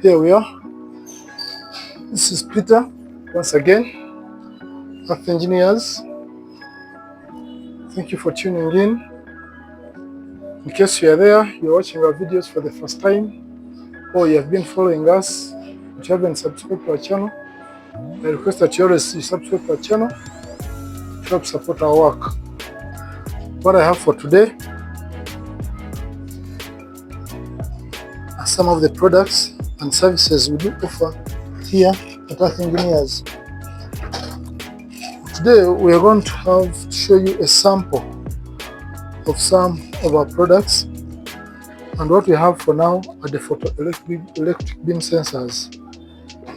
Here we are. This is Peter once again, Earth Engineers. Thank you for tuning in. In case you are there, you're watching our videos for the first time, or you have been following us, but you haven't subscribed to our channel, I request that you always subscribe to our channel to help support our work. What I have for today are some of the products and services we do offer here at Earth Engineers. Today we are going to show you a sample of some of our products, and what we have for now are the photoelectric beam sensors.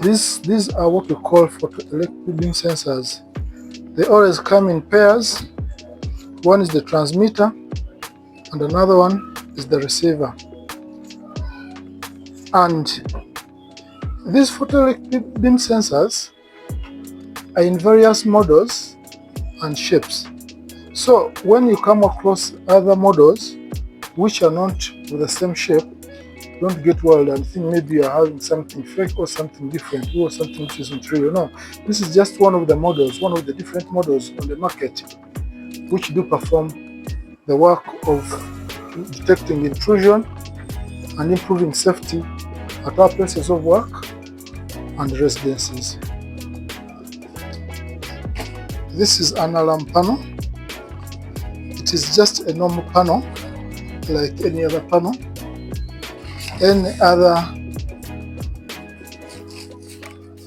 These are what we call photoelectric beam sensors. They always come in pairs. One is the transmitter and another one is the receiver. And these photoelectric beam sensors are in various models and shapes. So when you come across other models which are not with the same shape, don't get worried and think maybe you are having something fake or something different or something which isn't real. No, this is just one of the models, one of the different models on the market which do perform the work of detecting intrusion and improving safety at our places of work and residences. This is an alarm panel. It is just a normal panel like any other panel. Any other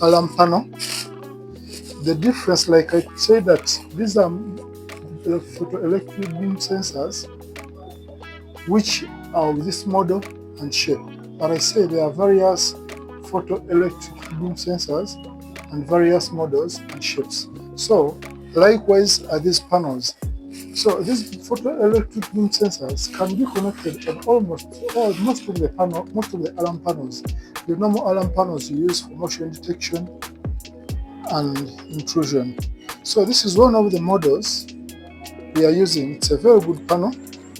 alarm panel. The difference, like I say, that these are photoelectric beam sensors which are of this model and shape. But I say there are various photoelectric beam sensors and various models and shapes. So likewise are these panels. So these photoelectric beam sensors can be connected on most of the alarm panels. The normal alarm panels you use for motion detection and intrusion. So this is one of the models we are using. It's a very good panel,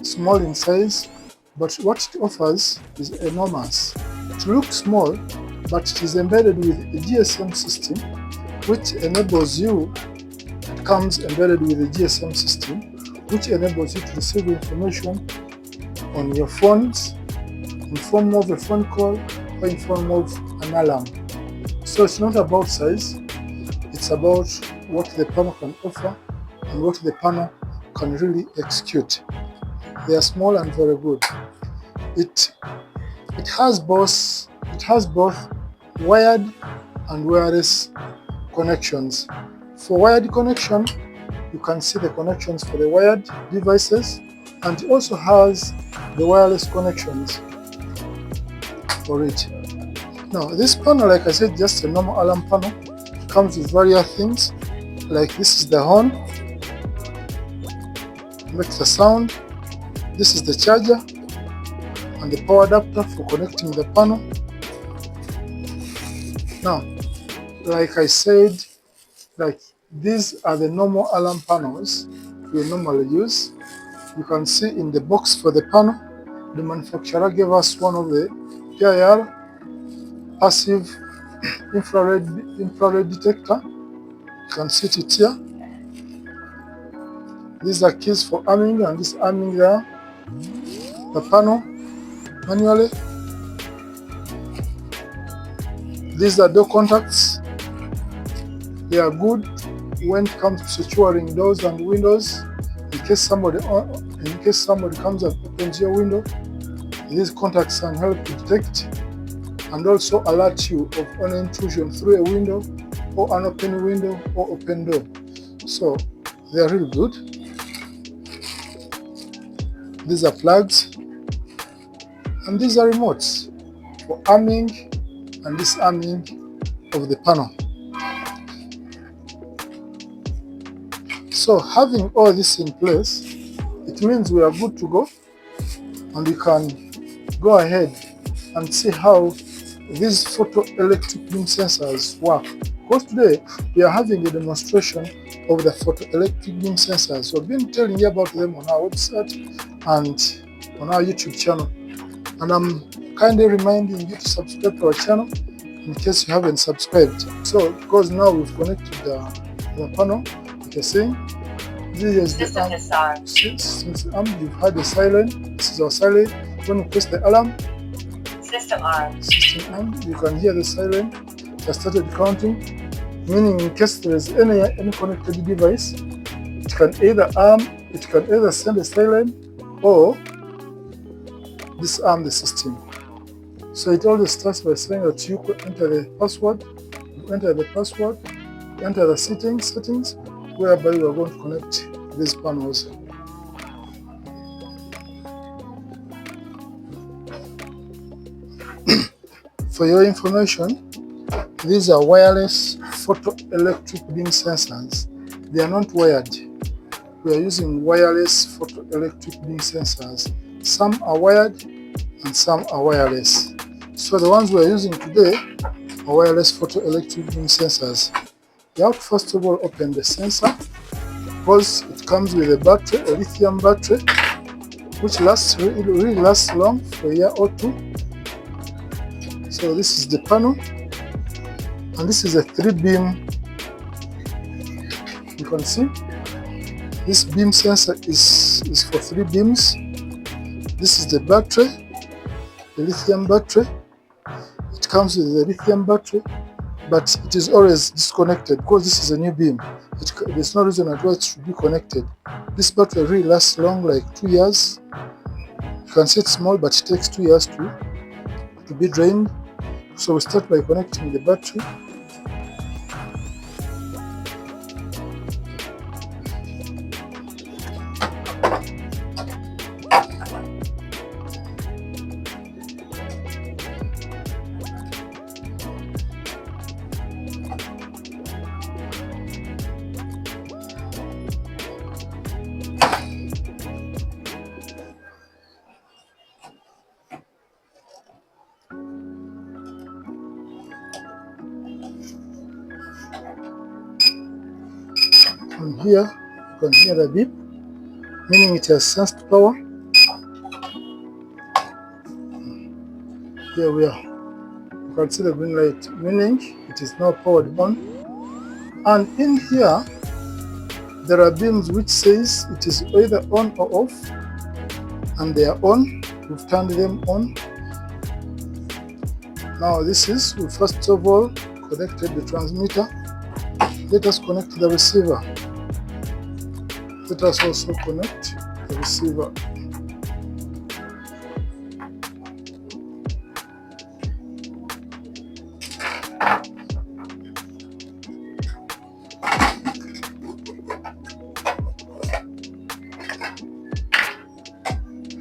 small in size, but what it offers is enormous. It looks small, but it is embedded with a GSM system, which enables you, it comes embedded with a GSM system, which enables you to receive information on your phones in form of a phone call or in form of an alarm. So it's not about size, it's about what the panel can offer and what the panel can really execute. They are small and very good. It has both wired and wireless connections. For wired connection, you can see the connections for the wired devices, and it also has the wireless connections for it. Now this panel, like I said, just a normal alarm panel. It comes with various things, like this is the horn, makes a sound. This is the charger and the power adapter for connecting the panel. Now, like I said, these are the normal alarm panels we normally use. You can see in the box for the panel, the manufacturer gave us one of the PIR passive infrared detector. You can see it here. These are keys for arming, and this arming there, the panel manually. These are door contacts. They are good when it comes to securing doors and windows. In case somebody comes and opens your window, these contacts can help to detect and also alert you of an intrusion through a window or an open window or open door. So they are really good. These are plugs, and these are remotes for arming and disarming of the panel. So having all this in place, it means we are good to go, and we can go ahead and see how these photoelectric beam sensors work. Because today we are having a demonstration of the photoelectric beam sensors. So I've been telling you about them on our website and on our YouTube channel. And I'm kindly reminding you to subscribe to our channel in case you haven't subscribed. So because now we've connected the panel, you can see this is the arm. Since you've had the siren, this is our siren. When we press the alarm, system arm, you can hear the siren. It has started counting, meaning in case there is any connected device, it can either send a siren or disarm the system. So it always starts by saying that you could enter the password, enter the settings, whereby we are going to connect these panels. For your information, these are wireless photoelectric beam sensors. They are not wired. We are using wireless photoelectric beam sensors. Some are wired and some are wireless. So the ones we are using today are wireless photoelectric beam sensors. You have to first of all open the sensor, because it comes with a battery, a lithium battery, which really lasts long, for a year or two. So this is the panel, and this is a 3-beam. You can see this beam sensor is for 3 beams. This is the battery, the lithium battery. It comes with the lithium battery, but it is always disconnected because this is a new beam. There's no reason at all it should be connected. This battery really lasts long, like 2 years. You can see it's small, but it takes 2 years to be drained. So we start by connecting the battery. And here you can hear the beep, meaning it has sensed power. Here we are. You can see the green light, meaning it is now powered on. And in here, there are beams which says it is either on or off, and they are on. We've turned them on. Now we first of all connected the transmitter. Let us connect the receiver. Let us also connect the receiver.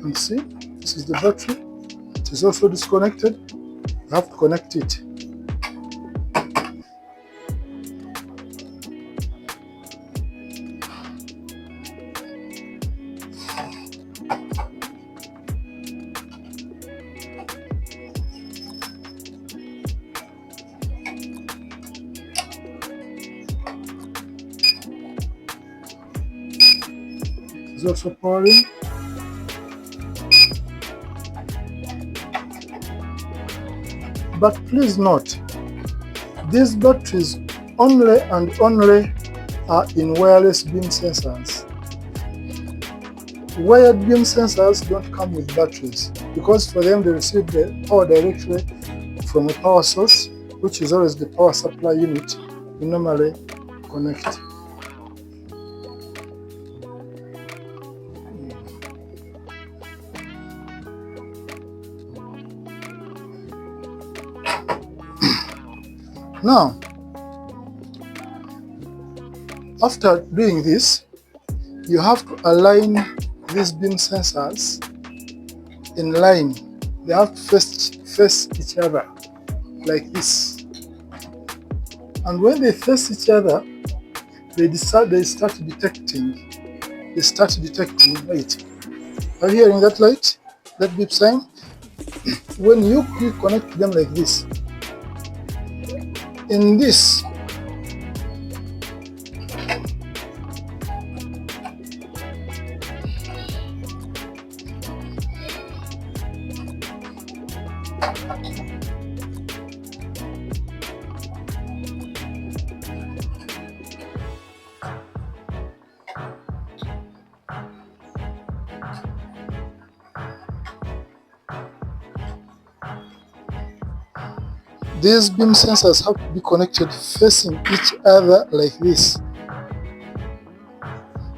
And see, this is the battery. It is also disconnected. You have to connect it. It's also powering. But please note, these batteries only and only are in wireless beam sensors. Wired beam sensors don't come with batteries, because for them they receive the power directly from a power source, which is always the power supply unit we normally connect. Now, after doing this, you have to align these beam sensors in line. They have to face each other like this. And when they face each other, they start detecting. Light. Are you hearing that light? That beep sign? When you connect them like this, in this, these beam sensors have to be connected facing each other like this.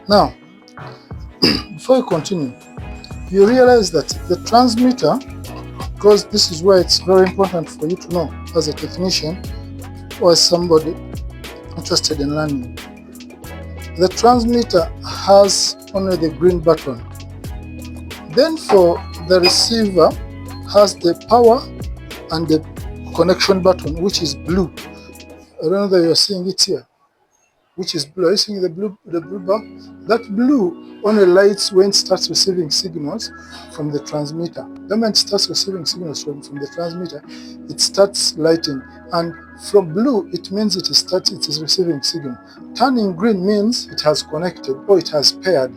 Now, before you continue, you realize that the transmitter, because this is where it's very important for you to know as a technician or as somebody interested in learning, the transmitter has only the green button. Then for the receiver has the power and the connection button, which is blue. I don't know that you're seeing it here, which is blue. Are you seeing the blue bar? That blue only lights when it starts receiving signals from the transmitter. The moment it starts receiving signals from the transmitter, it starts lighting. And from blue, it means it is receiving signal. Turning green means it has connected or it has paired.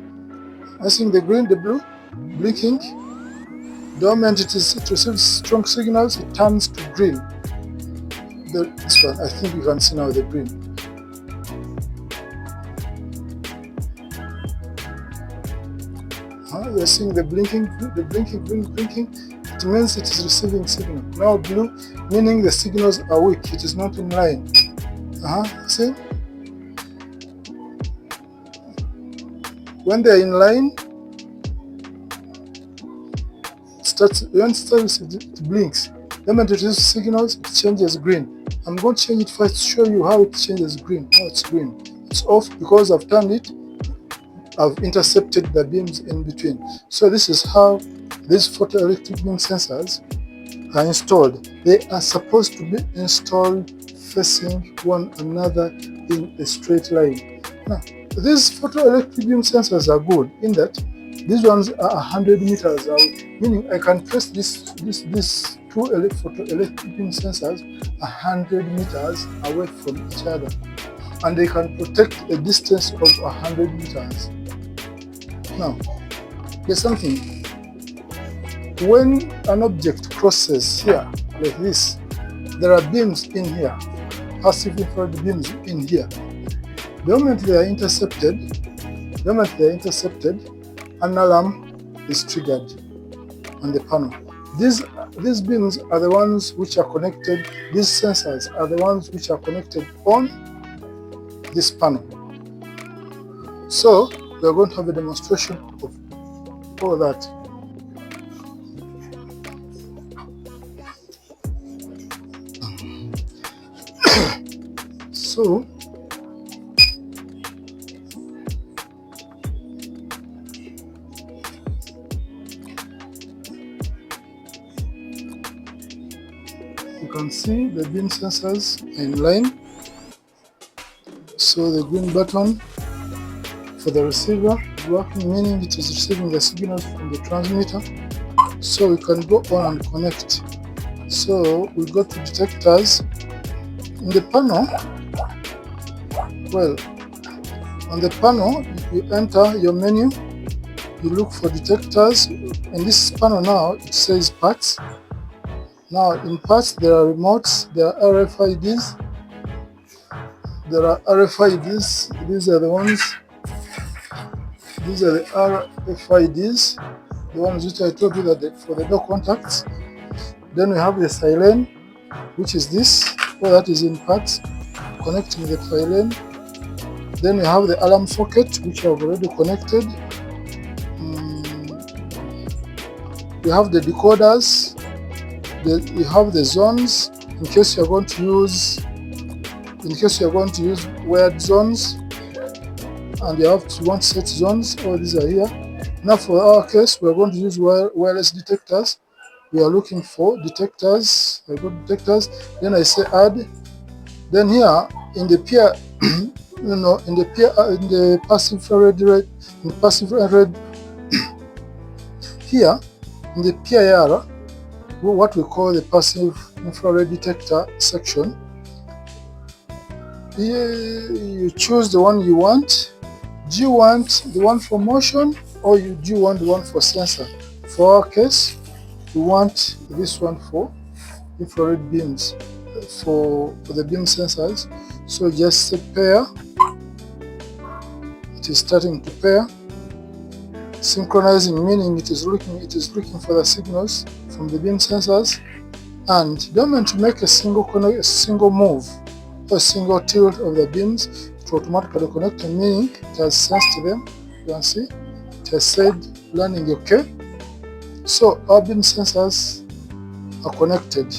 I think the green, the blue, blinking. The moment it receives strong signals, it turns to green. This one, I think you can see now the green. You're seeing the blinking green blinking. It means it is receiving signal. Now blue, meaning the signals are weak. It is not in line. See? When they're in line, it blinks. The moment it receives signals, it changes green. I'm going to change it first to show you how it changes green. Now it's green. It's off because I've turned it. I've intercepted the beams in between. So this is how these photoelectric beam sensors are installed. They are supposed to be installed facing one another in a straight line. Now, these photoelectric beam sensors are good in that these ones are 100 meters away, meaning I can place these two photoelectric beam sensors 100 meters away from each other, and they can protect a distance of 100 meters. Now, there's something. When an object crosses here, like this, there are beams in here, passive infrared beams in here. The moment they are intercepted, an alarm is triggered on the panel. These beams are the ones which are connected, these sensors are the ones which are connected on this panel. So, we are going to have a demonstration of all that. So, you can see the beam sensors in line. So the green button for the receiver is working, meaning it is receiving the signals from the transmitter. So we can go on and connect. So we go to detectors. In the panel, well, on the panel, you enter your menu, you look for detectors. In this panel now, it says parts. Now in parts, there are remotes, there are RFIDs. There are RFIDs, these are the ones. These are the RFIDs, the ones which I told you that for the door contacts. Then we have the silane, which is this, that is in parts, connecting the silane. Then we have the alarm socket, which I've already connected. We have the decoders. You have the zones, in case you're going to use wired zones, and you want set zones. All these are here. Now for our case, we're going to use wireless detectors. We are looking for detectors. I go to detectors, then I say add. Then here in the peer, in the passive infrared, here in the PIR, what we call the passive infrared detector section. Here you choose the one you want. Do you want the one for motion, or do you want the one for sensor? For our case, we want this one for infrared beams, for the beam sensors. So just say pair. It is starting to pair. Synchronizing, meaning it is looking for the signals from the beam sensors. And don't mean to make a single move or a single tilt of the beams, it will automatically connect, meaning it has sensed them. You can see it has said learning okay. So our beam sensors are connected.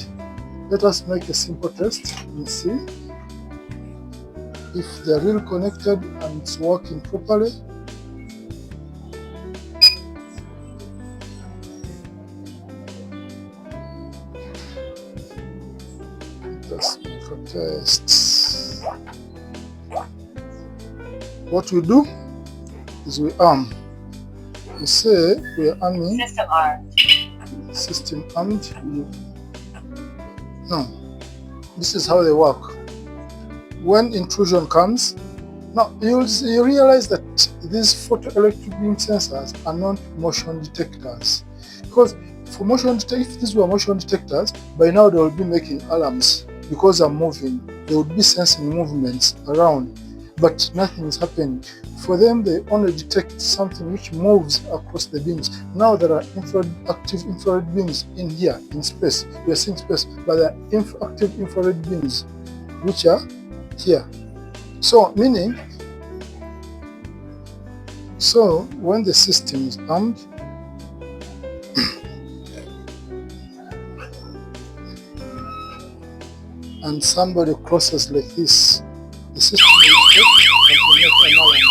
Let us make a simple test and see if they're really connected and it's working properly. Let's make a test. What we do is we arm. We say we are arming. System armed. System armed. No. This is how they work. When intrusion comes, now you realize that these photoelectric beam sensors are not motion detectors. Because for motion if these were motion detectors, by now they would be making alarms because I'm moving. They would be sensing movements around, but nothing is happening. For them, they only detect something which moves across the beams. Now there are active infrared beams in here, in space. We are seeing space, but there are active infrared beams which are here. So meaning, when the system is armed, and somebody crosses like this, the system will detect and will make an alarm.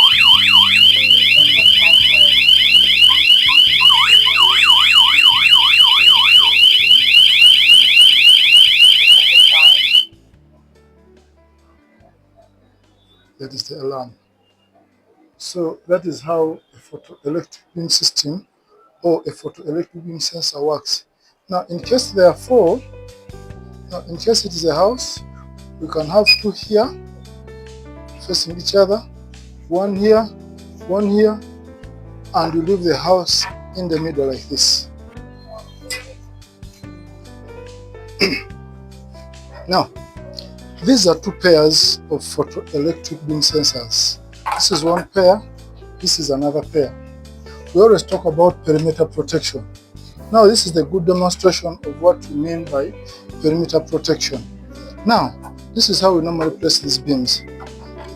That is the alarm. So that is how a photoelectric beam system or a photoelectric beam sensor works. Now, in case there are four, in case it is a house, we can have two here facing each other, one here, and you leave the house in the middle like this. Now, these are two pairs of photoelectric beam sensors. This is one pair, this is another pair. We always talk about perimeter protection. Now, this is the good demonstration of what we mean by perimeter protection. Now, this is how we normally place these beams.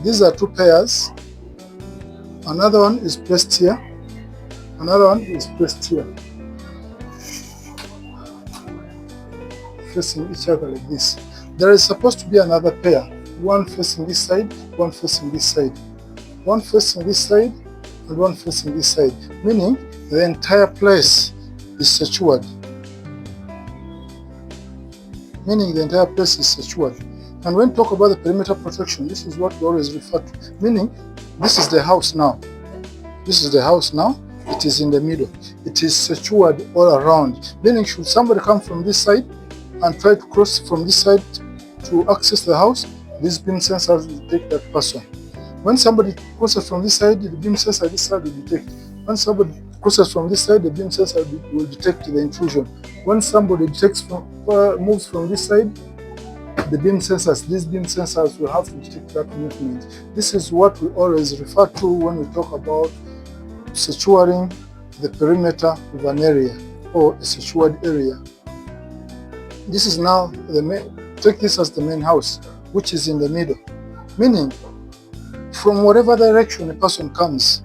These are two pairs. Another one is placed here. Another one is placed here. Facing each other like this. There is supposed to be another pair. One facing this side, one facing this side. One facing this side, and one facing this side. Meaning, the entire place is secured. Meaning the entire place is secured. And when we talk about the perimeter protection, this is what we always refer to. Meaning, this is the house now. This is the house now. It is in the middle. It is secured all around. Meaning, should somebody come from this side and try to cross from this side to access the house, these beam sensors will detect that person. When somebody crosses from this side, the beam sensor this side will detect. When somebody crosses from this side, the beam sensor will detect the intrusion. When somebody moves from this side, the beam sensors, these beam sensors will have to detect that movement. This is what we always refer to when we talk about securing the perimeter of an area or a secured area. This is now the main, take this as the main house, which is in the middle. Meaning, from whatever direction a person comes,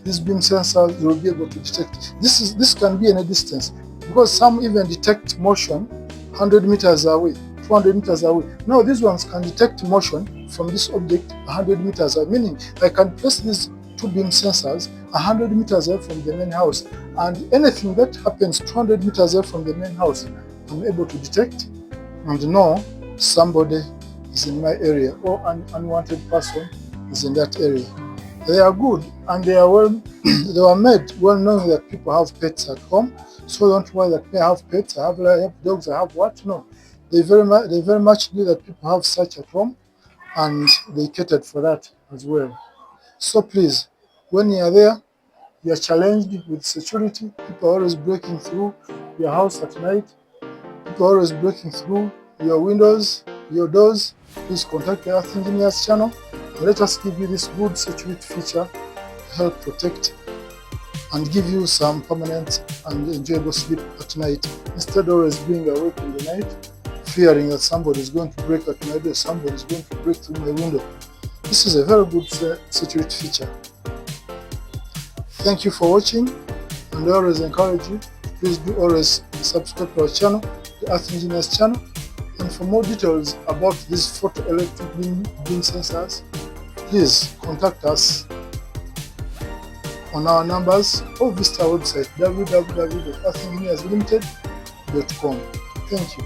these beam sensors will be able to detect. This can be any distance, because some even detect motion 100 meters away, 200 meters away. Now these ones can detect motion from this object 100 meters away, meaning I can place these two beam sensors 100 meters away from the main house, and anything that happens 200 meters away from the main house, I'm able to detect and know somebody is in my area or an unwanted person is in that area. They are good and they are they were made well knowing that people have pets at home. So don't worry that I have pets, I have dogs, I have what? No. They very much knew that people have such at home, and they catered for that as well. So please, when you are there, you are challenged with security. People are always breaking through your house at night. People are always breaking through your windows, your doors. Please contact the Earth Engineers channel and let us give you this good security feature to help protect and give you some permanent and enjoyable sleep at night, instead of always being awake in the night, fearing that somebody is going to break at my door, somebody is going to break through my window. This is a very good security feature. Thank you for watching, and I always encourage you, please do always subscribe to our channel, the Earth Engineers channel. And for more details about these photoelectric beam sensors, please contact us on our numbers or visit our website www.earthengineerslimited.com. Thank you.